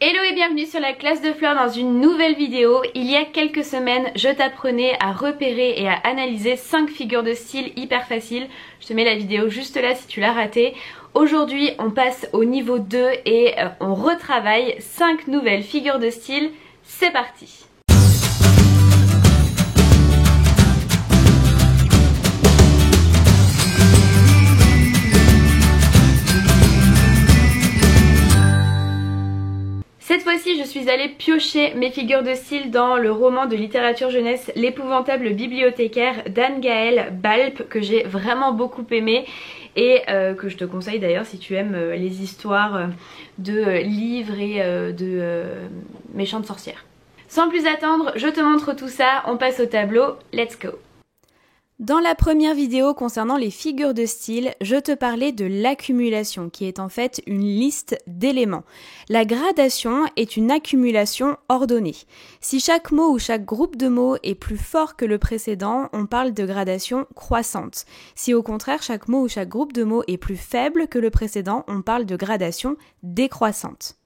Hello et bienvenue sur la classe de Fleur dans une nouvelle vidéo. Il y a quelques semaines, je t'apprenais à repérer et à analyser 5 figures de style hyper faciles. Je te mets la vidéo juste là si tu l'as ratée. Aujourd'hui, on passe au niveau 2 et on retravaille 5 nouvelles figures de style. C'est parti! Cette fois-ci, je suis allée piocher mes figures de style dans le roman de littérature jeunesse L'épouvantable bibliothécaire d'Anne-Gaëlle Balp, que j'ai vraiment beaucoup aimé et que je te conseille d'ailleurs si tu aimes les histoires de livres et de méchantes sorcières. Sans plus attendre, je te montre tout ça, on passe au tableau, let's go! Dans la première vidéo concernant les figures de style, je te parlais de l'accumulation, qui est en fait une liste d'éléments. La gradation est une accumulation ordonnée. Si chaque mot ou chaque groupe de mots est plus fort que le précédent, on parle de gradation croissante. Si au contraire chaque mot ou chaque groupe de mots est plus faible que le précédent, on parle de gradation décroissante.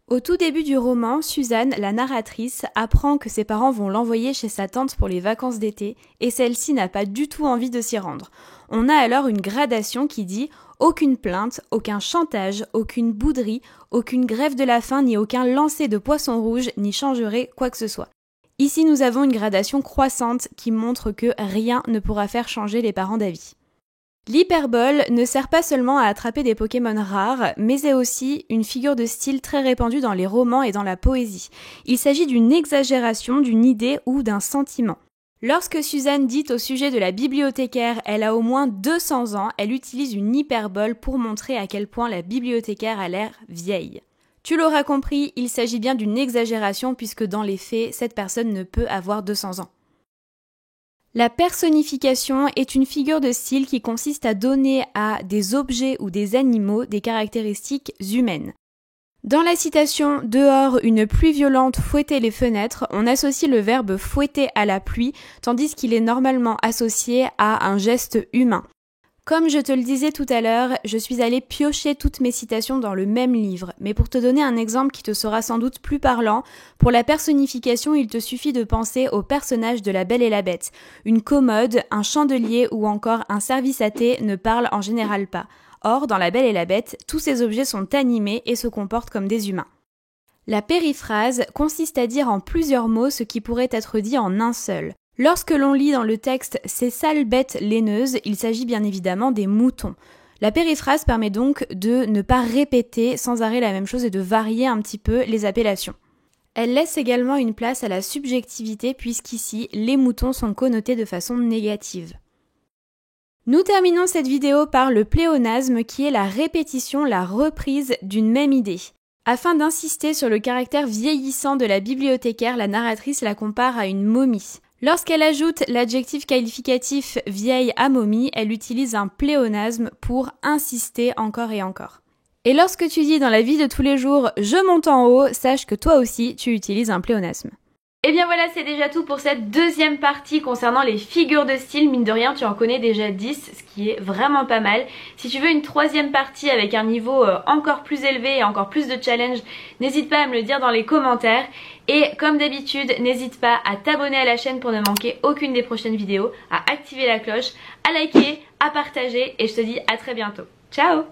Au tout début du roman, Suzanne, la narratrice, apprend que ses parents vont l'envoyer chez sa tante pour les vacances d'été et celle-ci n'a pas du tout envie de s'y rendre. On a alors une gradation qui dit « aucune plainte, aucun chantage, aucune bouderie, aucune grève de la faim ni aucun lancer de poisson rouge n'y changerait quoi que ce soit ». Ici, nous avons une gradation croissante qui montre que rien ne pourra faire changer les parents d'avis. L'hyperbole ne sert pas seulement à attraper des Pokémon rares, mais est aussi une figure de style très répandue dans les romans et dans la poésie. Il s'agit d'une exagération d'une idée ou d'un sentiment. Lorsque Suzanne dit au sujet de la bibliothécaire « elle a au moins 200 ans », elle utilise une hyperbole pour montrer à quel point la bibliothécaire a l'air vieille. Tu l'auras compris, il s'agit bien d'une exagération puisque dans les faits, cette personne ne peut avoir 200 ans. La personnification est une figure de style qui consiste à donner à des objets ou des animaux des caractéristiques humaines. Dans la citation « Dehors, une pluie violente fouettait les fenêtres », on associe le verbe « fouetter » à la pluie, tandis qu'il est normalement associé à un geste humain. Comme je te le disais tout à l'heure, je suis allée piocher toutes mes citations dans le même livre, mais pour te donner un exemple qui te sera sans doute plus parlant, pour la personnification, il te suffit de penser au personnage de La Belle et la Bête. Une commode, un chandelier ou encore un service à thé ne parlent en général pas. Or, dans La Belle et la Bête, tous ces objets sont animés et se comportent comme des humains. La périphrase consiste à dire en plusieurs mots ce qui pourrait être dit en un seul. Lorsque l'on lit dans le texte « ces sales bêtes laineuses », il s'agit bien évidemment des moutons. La périphrase permet donc de ne pas répéter sans arrêt la même chose et de varier un petit peu les appellations. Elle laisse également une place à la subjectivité puisqu'ici, les moutons sont connotés de façon négative. Nous terminons cette vidéo par le pléonasme qui est la répétition, la reprise d'une même idée. Afin d'insister sur le caractère vieillissant de la bibliothécaire, la narratrice la compare à une momie. Lorsqu'elle ajoute l'adjectif qualificatif « vieille » à momie, elle utilise un pléonasme pour insister encore et encore. Et lorsque tu dis dans la vie de tous les jours « je monte en haut », sache que toi aussi tu utilises un pléonasme. Et bien voilà, c'est déjà tout pour cette deuxième partie concernant les figures de style. Mine de rien, tu en connais déjà 10, ce qui est vraiment pas mal. Si tu veux une troisième partie avec un niveau encore plus élevé et encore plus de challenge, n'hésite pas à me le dire dans les commentaires. Et comme d'habitude, n'hésite pas à t'abonner à la chaîne pour ne manquer aucune des prochaines vidéos, à activer la cloche, à liker, à partager et je te dis à très bientôt. Ciao!